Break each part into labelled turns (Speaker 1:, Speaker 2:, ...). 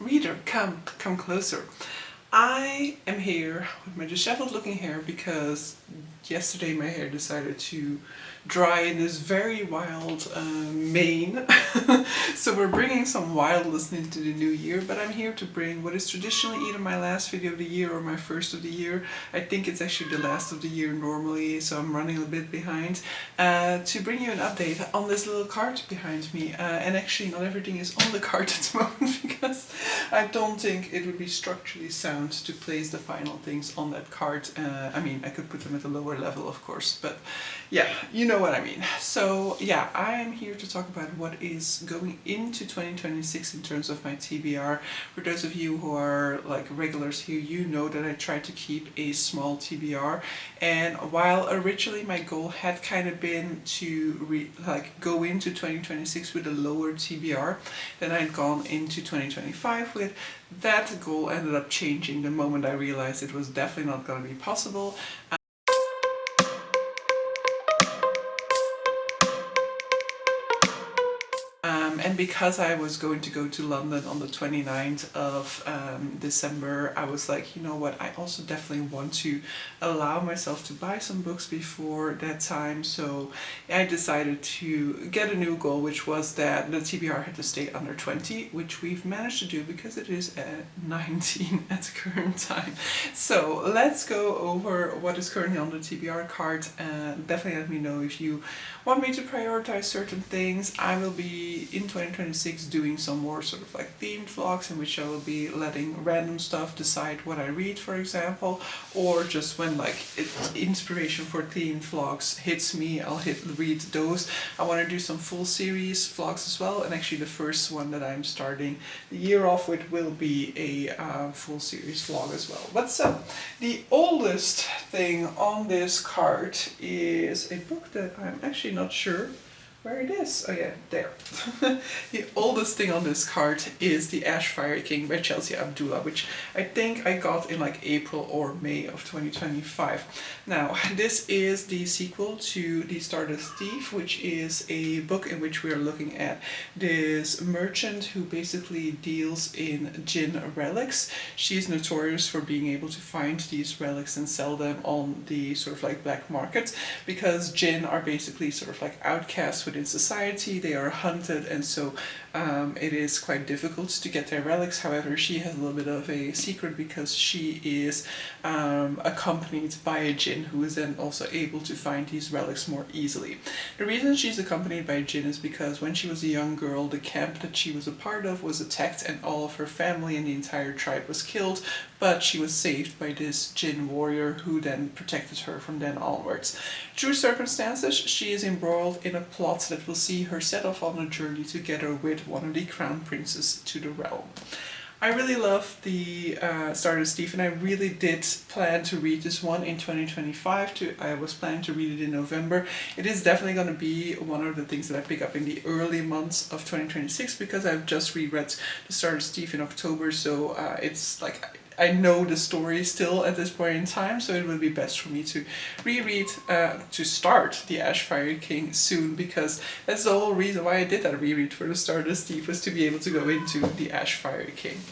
Speaker 1: Reader, come closer. I am here with my disheveled looking hair because yesterday my hair decided to dry in this very wild mane. So we're bringing some wildness into the new year, but I'm here to bring what is traditionally either my last video of the year or my first of the year. I think it's actually the last of the year normally, so I'm running a bit behind, to bring you an update on this little cart behind me. And actually not everything is on the cart at the moment because I don't think it would be structurally sound to place the final things on that cart. I mean, I could put them at a lower level of course, but yeah, you know what I mean. So yeah, I am here to talk about what is going into 2026 in terms of my TBR. For those of you who are like regulars here, you know that I try to keep a small TBR, and while originally my goal had kind of been to go into 2026 with a lower TBR, then I'd gone into 2025 with that goal ended up changing the moment I realized it was definitely not going to be possible. And because I was going to go to London on the 29th of December, I was like, you know what, I also definitely want to allow myself to buy some books before that time. So I decided to get a new goal, which was that the TBR had to stay under 20, which we've managed to do because it is at 19 at the current time. So let's go over what is currently on the TBR card. Definitely let me know if you want me to prioritize certain things. I will be in 2026 doing some more sort of like themed vlogs in which I will be letting random stuff decide what I read, for example, or just when like inspiration for themed vlogs hits me, I'll read those. I want to do some full series vlogs as well, and actually the first one that I'm starting the year off with will be a full series vlog as well. But so, the oldest thing on this card is a book that I'm actually not sure where it is. Oh yeah, there. The oldest thing on this card is The Ashfire King by Chelsea Abdullah, which I think I got in like April or May of 2025. Now, this is the sequel to The Stardust Thief, which is a book in which we are looking at this merchant who basically deals in jinn relics. She's notorious for being able to find these relics and sell them on the sort of like black market, because jinn are basically sort of like outcasts within society. They are hunted, and so it is quite difficult to get their relics. However, she has a little bit of a secret because she is accompanied by a jinn who is then also able to find these relics more easily. The reason she's accompanied by a jinn is because when she was a young girl, the camp that she was a part of was attacked and all of her family and the entire tribe was killed, but she was saved by this jinn warrior who then protected her from then onwards. Through circumstances, she is embroiled in a plot that will see her set off on a journey together with one of the crown princes to the realm. I really love the Stardust Thief, and I really did plan to read this one in 2025. I was planning to read it in November. It is definitely going to be one of the things that I pick up in the early months of 2026 because I've just reread the Stardust Thief in October, so it's like I know the story still at this point in time, so it will be best for me to reread, to start The Ashfire King soon, because that's the whole reason why I did that reread for the Stardust Thief, was to be able to go into The Ashfire King.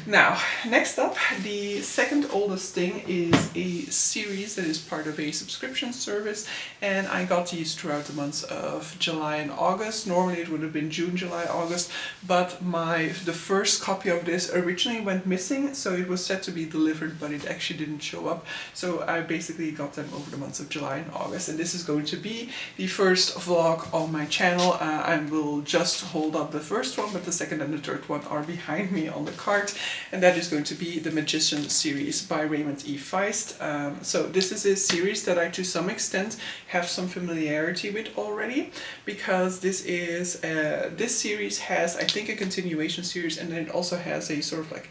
Speaker 1: Now, next up, the second oldest thing is a series that is part of a subscription service, and I got these throughout the months of July and August. Normally it would have been June, July, August, but the first copy of this originally went missing, so it was set to be delivered, but it actually didn't show up. So I basically got them over the months of July and August, and this is going to be the first vlog on my channel. I will just hold up the first one, but the second and the third one are behind me on the card. And that is going to be the Magician series by Raymond E. Feist. So this is a series that I to some extent have some familiarity with already, because this series has, I think, a continuation series, and then it also has a sort of like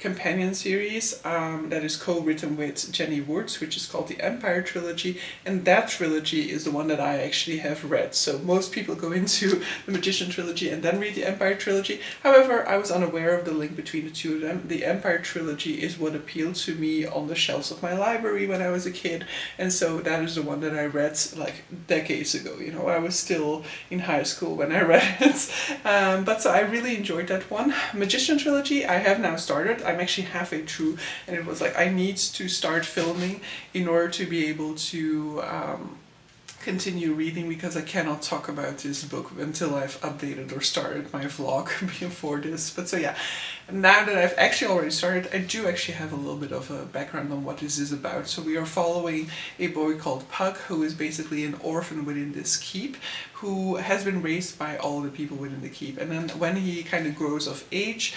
Speaker 1: companion series that is co-written with Jenny Woods, which is called the Empire Trilogy, and that trilogy is the one that I actually have read. So most people go into the Magician Trilogy and then read the Empire Trilogy. However, I was unaware of the link between the two of them. The Empire Trilogy is what appealed to me on the shelves of my library when I was a kid, and so that is the one that I read like decades ago. You know, I was still in high school when I read it. But so I really enjoyed that one. Magician Trilogy I have now started. I'm actually halfway through, and it was like I need to start filming in order to be able to continue reading, because I cannot talk about this book until I've updated or started my vlog before this. But so yeah, now that I've actually already started, I do actually have a little bit of a background on what this is about. So we are following a boy called Puck, who is basically an orphan within this keep, who has been raised by all the people within the keep. And then when he kind of grows of age,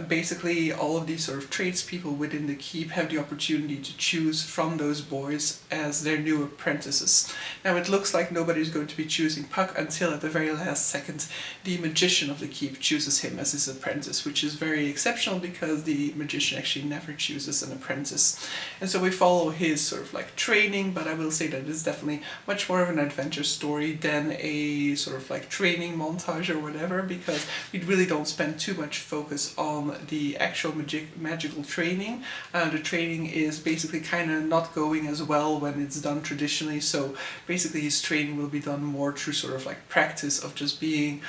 Speaker 1: basically all of these sort of tradespeople within the keep have the opportunity to choose from those boys as their new apprentices. Now it looks like nobody's going to be choosing Puck until at the very last second the magician of the keep chooses him as his apprentice, which is very exceptional because the magician actually never chooses an apprentice. And so we follow his sort of like training, but I will say that it's definitely much more of an adventure story than a sort of like training montage or whatever, because we really don't spend too much focus on the actual magical training. The training is basically kind of not going as well when it's done traditionally, so basically his training will be done more through sort of like practice of just being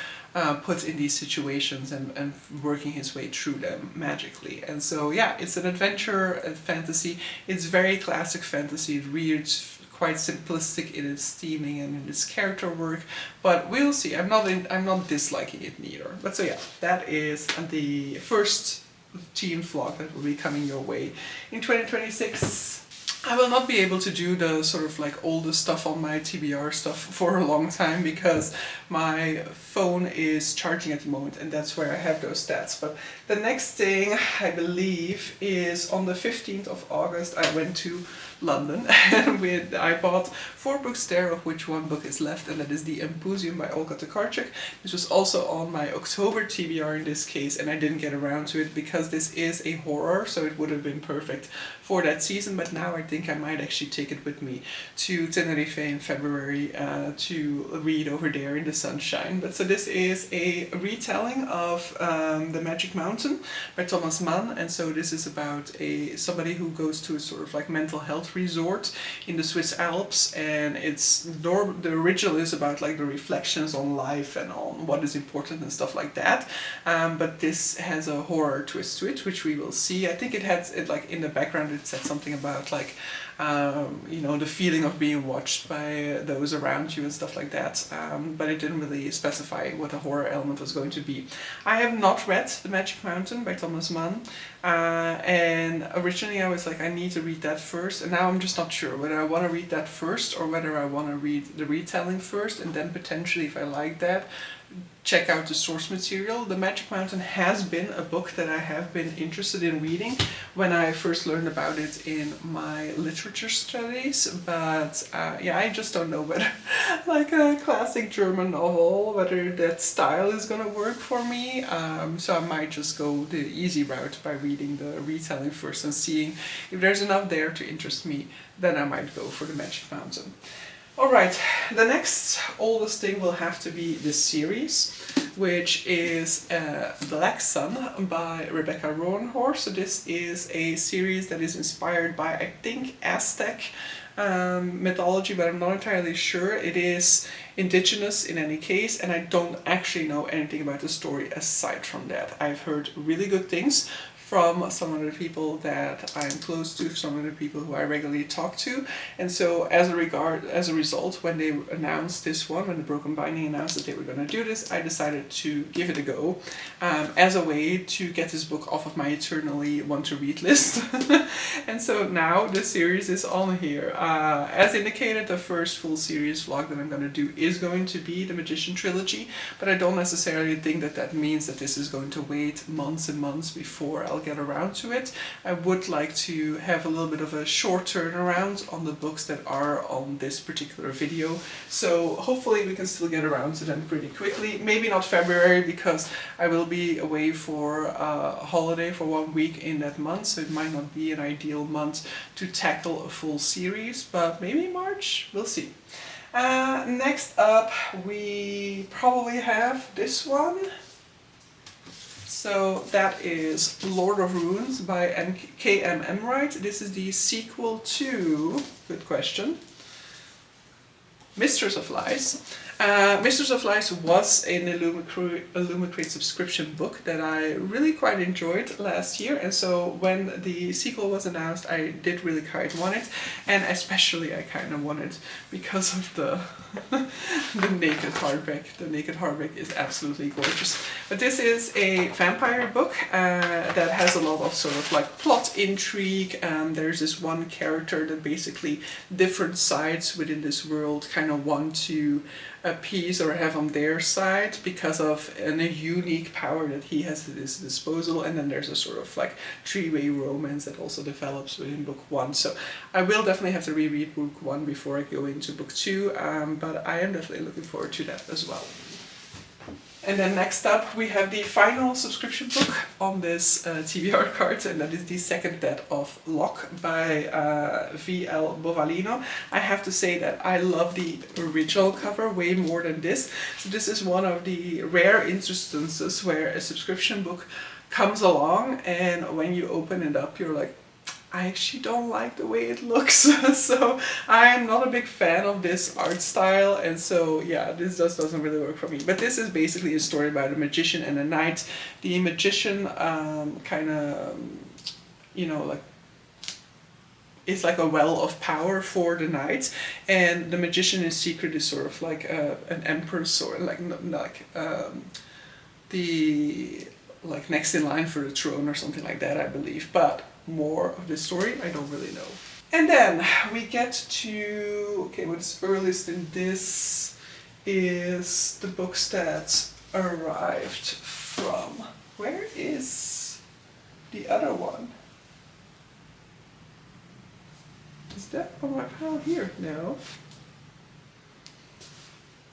Speaker 1: put in these situations and working his way through them magically. And so yeah, it's an adventure fantasy. It's very classic fantasy. It reads quite simplistic in its theming and in its character work, but we'll see. I'm not disliking it neither. But so yeah, that is the first teen vlog that will be coming your way in 2026. I will not be able to do the sort of like older stuff on my TBR stuff for a long time because my phone is charging at the moment, and that's where I have those stats. But the next thing, I believe, is on the 15th of August I went to London and I bought 4 books there, of which 1 book is left, and that is The Impusium by Olga Tokarczuk. This was also on my October TBR in this case, and I didn't get around to it because this is a horror, so it would have been perfect for that season. But now I think I might actually take it with me to Tenerife in February to read over there in the sunshine. But so this is a retelling of The Magic Mountain by Thomas Mann, and so this is about somebody who goes to a sort of like mental health resort in the Swiss Alps, and the original is about like the reflections on life and on what is important and stuff like that, but this has a horror twist to it, which we will see. I think it had it like in the background it said something about like you know, the feeling of being watched by those around you and stuff like that, but it didn't really specify what the horror element was going to be. I have not read The Magic Mountain by Thomas Mann, and originally I was like, I need to read that first, and now I'm just not sure whether I want to read that first or whether I want to read the retelling first, and then potentially, if I like that, check out the source material. The Magic Mountain has been a book that I have been interested in reading when I first learned about it in my literature studies, but yeah, I just don't know whether like a classic German novel, whether that style is gonna work for me, so I might just go the easy route by reading the retelling first and seeing if there's enough there to interest me, then I might go for The Magic Mountain. Alright, the next oldest thing will have to be this series, which is Black Sun by Rebecca Roanhorse. So this is a series that is inspired by, I think, Aztec mythology, but I'm not entirely sure. It is indigenous in any case, and I don't actually know anything about the story aside from that. I've heard really good things from some of the people that I'm close to, some of the people who I regularly talk to, and so as a result, when they announced this one, when the Broken Binding announced that they were going to do this, I decided to give it a go as a way to get this book off of my eternally want to read list. And so now the series is on here. As indicated, the first full series vlog that I'm going to do is going to be the Magician trilogy, but I don't necessarily think that that means that this is going to wait months and months before I'll get around to it. I would like to have a little bit of a short turnaround on the books that are on this particular video, so hopefully we can still get around to them pretty quickly. Maybe not February, because I will be away for a holiday for 1 week in that month, so it might not be an ideal month to tackle a full series, but maybe March, we'll see. Next up we probably have this one. So that is Lord of Runes by K.M. Emright. This is the sequel to, good question, Mistress of Lies. Mistress of Lies was an Illumicrate subscription book that I really quite enjoyed last year, and so when the sequel was announced I did really quite want it, and especially I kind of want it because of the the naked hardback. The naked hardback is absolutely gorgeous. But this is a vampire book that has a lot of sort of like plot intrigue. There's this one character that basically different sides within this world kind of want to appease or have on their side because of a unique power that he has at his disposal, and then there's a sort of like three-way romance that also develops within book 1. So I will definitely have to reread book 1 before I go into book 2, but I am definitely looking forward to that as well. And then next up we have the final subscription book on this TBR card, and that is The Second Death of Locke by V.L. Bovalino. I have to say that I love the original cover way more than this. So this is one of the rare instances where a subscription book comes along and when you open it up you're like, I actually don't like the way it looks. So I am not a big fan of this art style, and so yeah, this just doesn't really work for me. But this is basically a story about a magician and a knight. The magician kind of, you know, like is like a well of power for the knight, and the magician in secret is sort of like an empress, or like the like next in line for the throne or something like that, I believe. But more of this story I don't really know. And then we get to, okay, what's earliest in this is the books that arrived from, where is the other one? Is that on my pile here? No.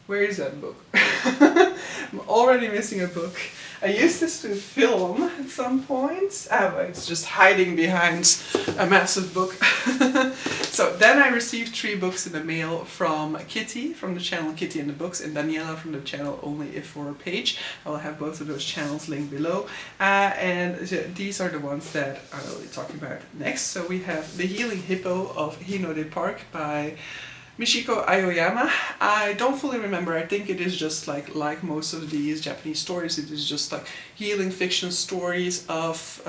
Speaker 1: Where is that book? I'm already missing a book. I used this to film at some point. But it's just hiding behind a massive book. So then I received 3 books in the mail from Kitty, from the channel Kitty and the Books, and Daniela from the channel Only If For a Page. I will have both of those channels linked below. And these are the ones that I will be talking about next. So we have The Healing Hippo of Hinode Park by Michiko Aoyama. I don't fully remember. I think it is just like most of these Japanese stories, it is just like healing fiction stories of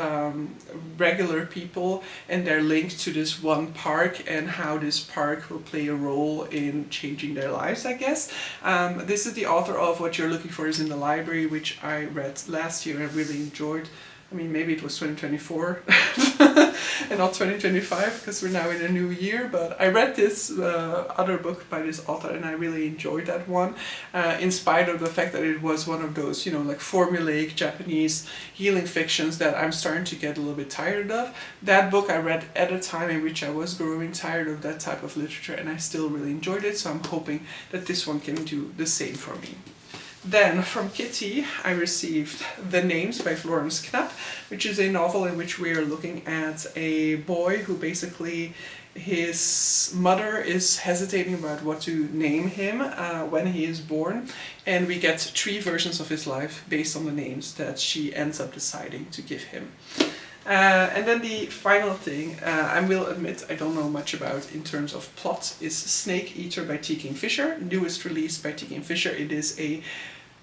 Speaker 1: regular people, and they're linked to this one park and how this park will play a role in changing their lives, I guess. This is the author of What You're Looking For Is in the Library, which I read last year and really enjoyed. I mean, maybe it was 2024 and not 2025 because we're now in a new year, but I read this other book by this author and I really enjoyed that one, in spite of the fact that it was one of those, you know, like formulaic Japanese healing fictions that I'm starting to get a little bit tired of. That book I read at a time in which I was growing tired of that type of literature, and I still really enjoyed it, so I'm hoping that this one can do the same for me. Then from Kitty I received The Names by Florence Knapp, which is a novel in which we are looking at a boy who basically, his mother is hesitating about what to name him when he is born, and we get 3 versions of his life based on the names that she ends up deciding to give him. And then the final thing, I will admit I don't know much about in terms of plot, is Snake Eater by T. Kingfisher, newest release by T. Kingfisher. It is a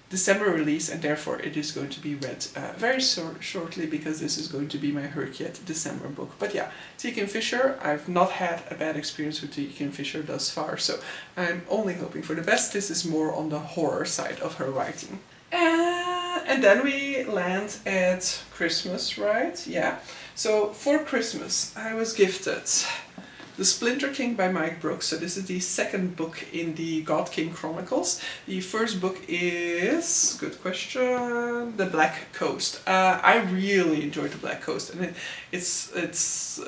Speaker 1: December release, and therefore it is going to be read very shortly, because this is going to be my Herkiet December book. But yeah, T. Kingfisher, I've not had a bad experience with T. Kingfisher thus far, so I'm only hoping for the best. This is more on the horror side of her writing. And then we land at Christmas, right? Yeah. So for Christmas I was gifted The Splinter King by Mike Brooks. So this is the second book in the God King Chronicles. The first book is, good question, The Black Coast. I really enjoyed The Black Coast, and it's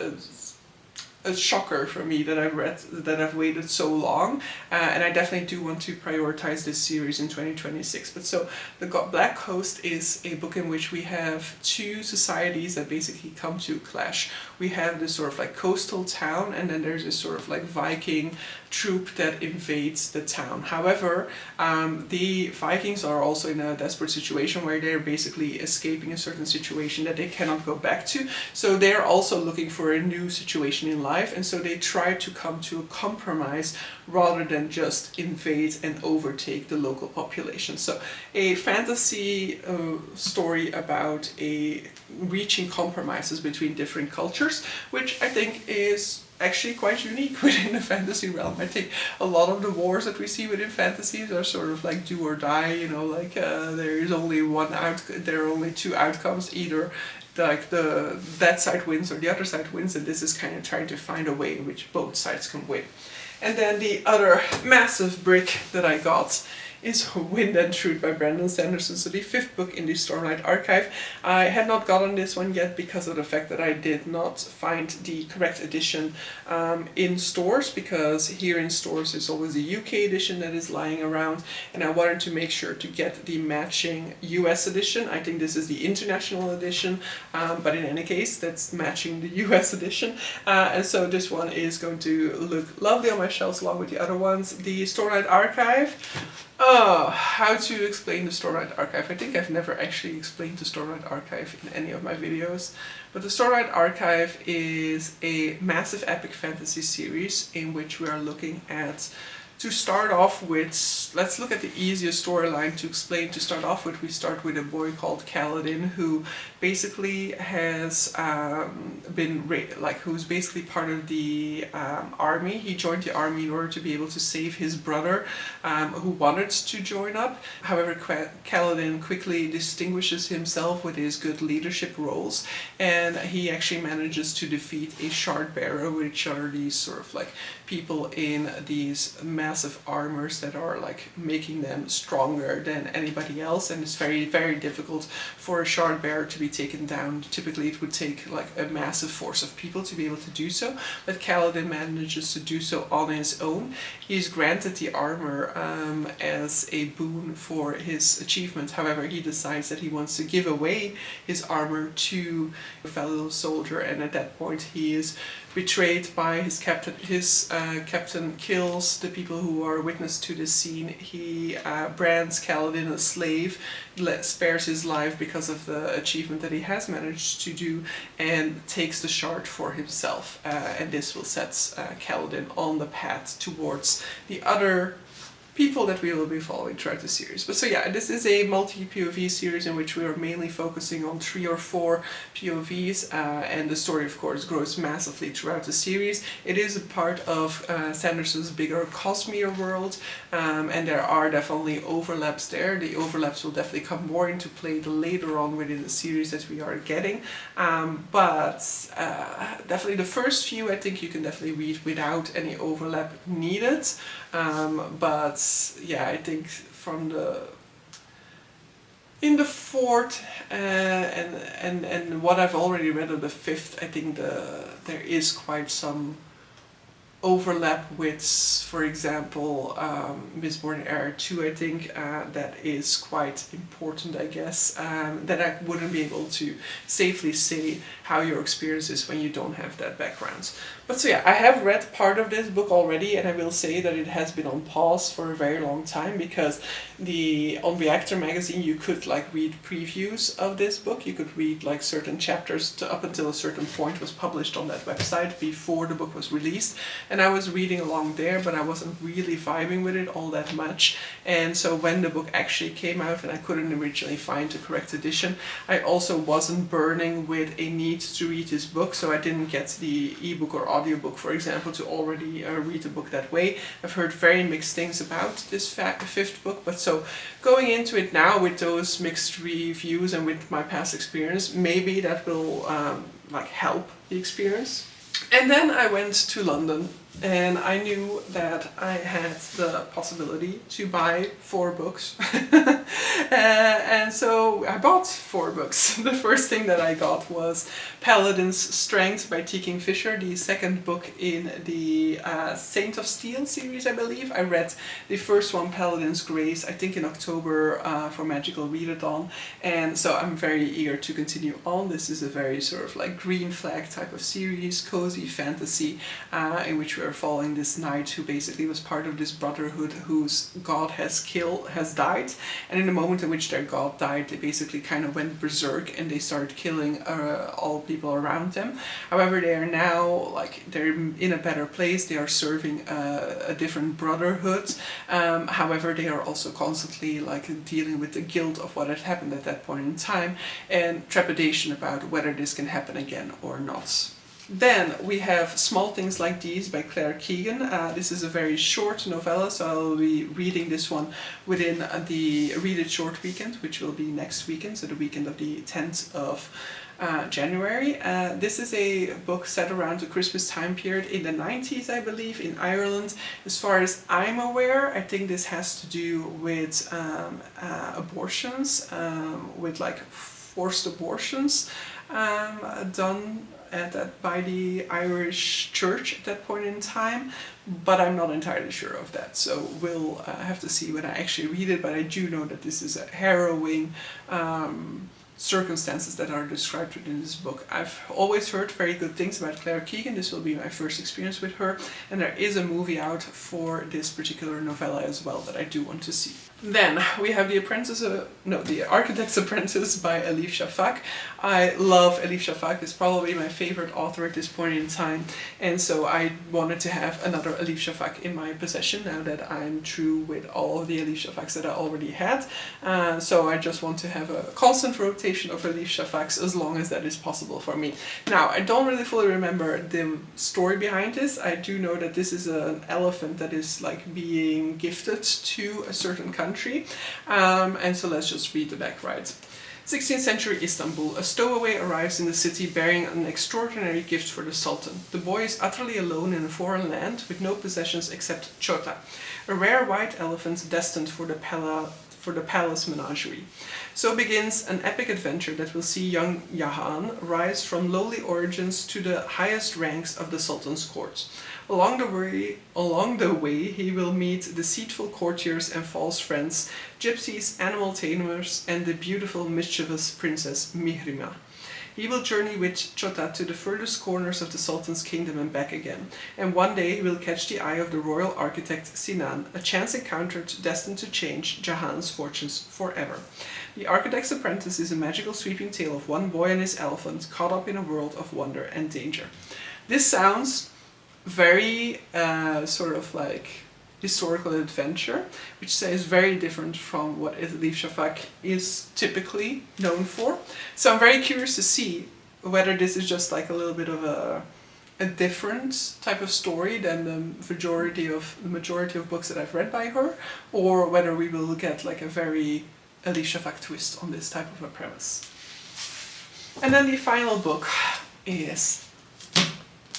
Speaker 1: a shocker for me that I've waited so long, and I definitely do want to prioritize this series in 2026. But so the Black Coast is a book in which we have two societies that basically come to a clash. We have this sort of like coastal town, and then there's this sort of like Viking troop that invades the town. However, the Vikings are also in a desperate situation where they're basically escaping a certain situation that they cannot go back to. So they're also looking for a new situation in life, and so they try to come to a compromise rather than just invade and overtake the local population. So a fantasy story about reaching compromises between different cultures, which I think is actually quite unique within the fantasy realm. I think a lot of the wars that we see within fantasies are sort of like do or die, you know, like there is only there are only two outcomes, either like that side wins or the other side wins, and this is kind of trying to find a way in which both sides can win. And then the other massive brick that I got is Wind and Truth by Brandon Sanderson, so the fifth book in the Stormlight Archive. I had not gotten this one yet because of the fact that I did not find the correct edition in stores, because here in stores there's always a UK edition that is lying around, and I wanted to make sure to get the matching US edition. I think this is the international edition, but in any case that's matching the US edition, and so this one is going to look lovely on my shelves along with the other ones. The Stormlight Archive. How to explain the Stormlight Archive. I think I've never actually explained the Stormlight Archive in any of my videos, but the Stormlight Archive is a massive epic fantasy series in which we are looking at, to start off with, let's look at the easiest storyline to explain. To start off with, we start with a boy called Kaladin, who basically has who's basically part of the army. He joined the army in order to be able to save his brother, who wanted to join up. However, Kaladin quickly distinguishes himself with his good leadership roles, and he actually manages to defeat a shard bearer, which are these sort of like people in these massive armors that are like making them stronger than anybody else, and it's very, very difficult for a shard bearer to be taken down. Typically it would take like a massive force of people to be able to do so, but Kaladin manages to do so on his own. He's granted the armor as a boon for his achievement. However, he decides that he wants to give away his armor to a fellow soldier, and at that point he is betrayed by his captain. His captain kills the people who are witness to this scene. He brands Kaladin a slave, spares his life because of the achievement that he has managed to do, and takes the shard for himself. And this will set Kaladin on the path towards the other people that we will be following throughout the series. But so yeah, this is a multi-POV series in which we are mainly focusing on 3 or 4 POVs, and the story of course grows massively throughout the series. It is a part of Sanderson's bigger Cosmere world, and there are definitely overlaps there. The overlaps will definitely come more into play later on within the series that we are getting, but definitely the first few I think you can definitely read without any overlap needed, but yeah, I think from in the fourth and what I've already read of the fifth, I think there is quite some overlap with, for example, Mistborn Era 2, I think, that is quite important, I guess, that I wouldn't be able to safely say how your experience is when you don't have that background. But so yeah, I have read part of this book already, and I will say that it has been on pause for a very long time, because on Reactor magazine you could like read previews of this book. You could read like certain chapters up until a certain point was published on that website before the book was released, and I was reading along there, but I wasn't really vibing with it all that much. And so when the book actually came out and I couldn't originally find the correct edition, I also wasn't burning with a need to read this book, so I didn't get the ebook or audiobook, for example, to already read the book that way. I've heard very mixed things about this fifth book, but so going into it now with those mixed reviews and with my past experience, maybe that will like help the experience. And then I went to London, and I knew that I had the possibility to buy 4 books. And so I bought 4 books. The first thing that I got was Paladin's Strength by T. Kingfisher, the second book in the Saint of Steel series, I believe. I read the first one, Paladin's Grace, I think in October for Magical Readathon, and so I'm very eager to continue on. This is a very sort of like green flag type of series, cozy fantasy, in which we are following this knight who basically was part of this brotherhood whose god has died, and in the moment in which their god died, they basically kind of went berserk and they started killing all people around them. However, they are now they're in a better place. They are serving a different brotherhood. However, they are also constantly dealing with the guilt of what had happened at that point in time and trepidation about whether this can happen again or not. Then we have Small Things Like These by Claire Keegan. This is a very short novella, so I'll be reading this one within the Read It Short weekend, which will be next weekend, so the weekend of the 10th of January. This is a book set around the Christmas time period in the 90s, I believe, in Ireland. As far as I'm aware, I think this has to do with abortions, with forced abortions done by the Irish church at that point in time, but I'm not entirely sure of that, so we'll have to see when I actually read it. But I do know that this is a harrowing circumstances that are described within this book. I've always heard very good things about Claire Keegan. This will be my first experience with her, and there is a movie out for this particular novella as well that I do want to see. Then we have The Architect's Apprentice by Elif Shafak. I love Elif Shafak. It's probably my favorite author at this point in time, and so I wanted to have another Elif Shafak in my possession now that I'm through with all of the Elif Shafaks that I already had. So I just want to have a constant rotation of Elif Shafaks as long as that is possible for me. Now, I don't really fully remember the story behind this. I do know that this is an elephant that is being gifted to a certain country. And so let's just read the back, right? 16th century Istanbul. A stowaway arrives in the city bearing an extraordinary gift for the Sultan. The boy is utterly alone in a foreign land with no possessions except Chota, a rare white elephant destined for the palace menagerie. So begins an epic adventure that will see young Jahan rise from lowly origins to the highest ranks of the Sultan's court. Along the way, he will meet deceitful courtiers and false friends, gypsies, animal tamers, and the beautiful, mischievous princess Mihrima. He will journey with Chota to the furthest corners of the Sultan's kingdom and back again, and one day he will catch the eye of the royal architect Sinan, a chance encounter destined to change Jahan's fortunes forever. The Architect's Apprentice is a magical sweeping tale of one boy and his elephant caught up in a world of wonder and danger. This sounds very historical adventure, which is very different from what Elif Shafak is typically known for. So I'm very curious to see whether this is just a little bit of a different type of story than the majority of books that I've read by her, or whether we will get a very Elif Shafak twist on this type of a premise. And then the final book is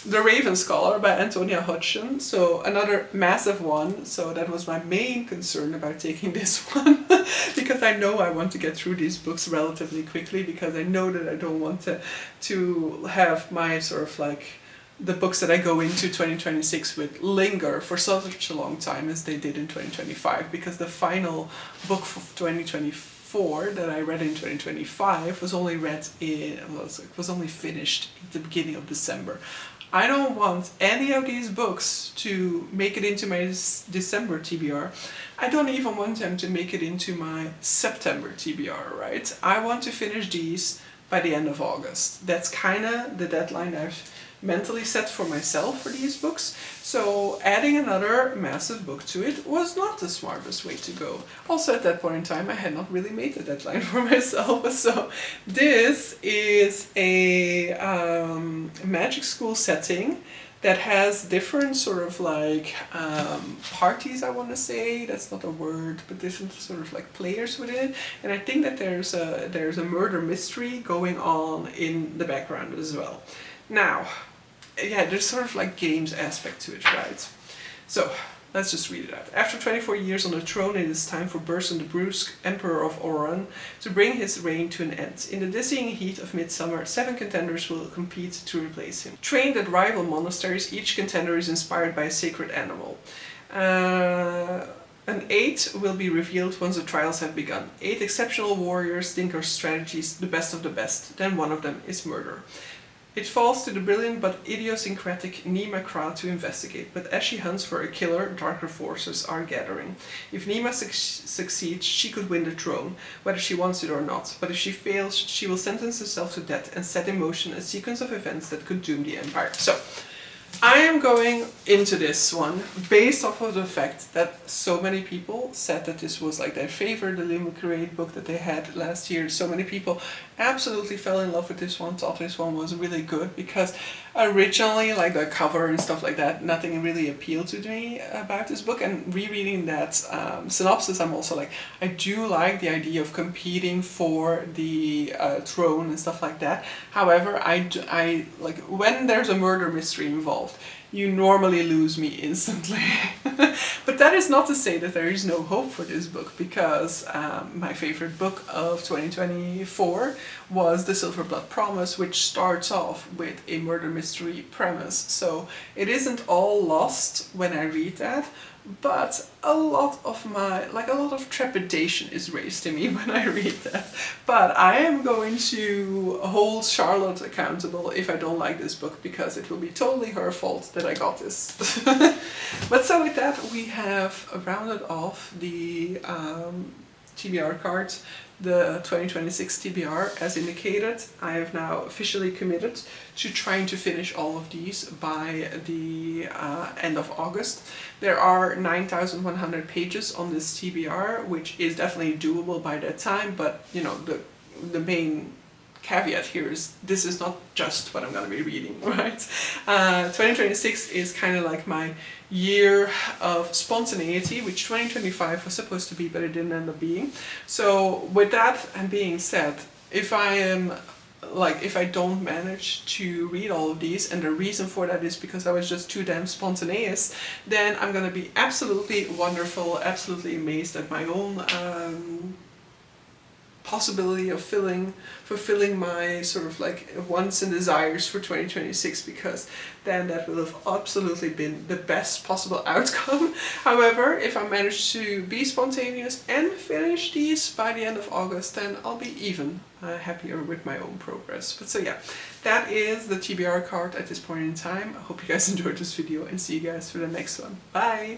Speaker 1: The Raven Scholar by Antonia Hodgson, so another massive one. So that was my main concern about taking this one, because I know I want to get through these books relatively quickly, because I know that I don't want to have my the books that I go into 2026 with linger for such a long time as they did in 2025, because the final book for 2024 that I read in 2025 was only finished at the beginning of December. I don't want any of these books to make it into my December TBR. I don't even want them to make it into my September TBR, right? I want to finish these by the end of August. That's kind of the deadline I've mentally set for myself for these books. So adding another massive book to it was not the smartest way to go. Also at that point in time I had not really made the deadline for myself. So this is a magic school setting that has different parties, I want to say, that's not a word, but different players within it. And I think that there's a murder mystery going on in the background as well. Now, yeah, there's sort of like games aspect to it, right? So let's just read it out. After 24 years on the throne, it is time for Burson the Brusque, Emperor of Oran, to bring his reign to an end. In the dizzying heat of midsummer, 7 contenders will compete to replace him. Trained at rival monasteries, each contender is inspired by a sacred animal. An 8 will be revealed once the trials have begun. 8 exceptional warriors think our strategies the best of the best. Then one of them is murder. It falls to the brilliant but idiosyncratic Nima Kra to investigate, but as she hunts for a killer, darker forces are gathering. If Nima succeeds, she could win the throne, whether she wants it or not, but if she fails, she will sentence herself to death and set in motion a sequence of events that could doom the Empire. So, I am going into this one based off of the fact that so many people said that this was like their favorite Illuminate book that they had last year. So many people absolutely fell in love with this one, thought this one was really good, because originally, like the cover and stuff like that, nothing really appealed to me about this book. And rereading that synopsis, I'm also like, I do like the idea of competing for the throne and stuff like that. However, I like when there's a murder mystery involved, you normally lose me instantly. But that is not to say that there is no hope for this book, because my favorite book of 2024 was The Silver Blood Promise, which starts off with a murder mystery premise. So it isn't all lost when I read that, but a lot of trepidation is raised in me when I read that. But I am going to hold Charlotte accountable if I don't like this book, because it will be totally her fault that I got this. But so with that, we have rounded off the TBR cards, the 2026 TBR. As indicated, I have now officially committed to trying to finish all of these by the end of August. There are 9,100 pages on this TBR, which is definitely doable by that time, but you know, the main caveat here is this is not just what I'm going to be reading, right? 2026 is kind of like my year of spontaneity, which 2025 was supposed to be, but it didn't end up being. So with that and being said, if I don't manage to read all of these, and the reason for that is because I was just too damn spontaneous, then I'm gonna be absolutely wonderful, absolutely amazed at my own possibility of fulfilling my sort of like wants and desires for 2026, because then that will have absolutely been the best possible outcome. However, if I manage to be spontaneous and finish these by the end of August, then I'll be even happier with my own progress. But so yeah, that is the TBR card at this point in time. I hope you guys enjoyed this video, and see you guys for the next one. Bye!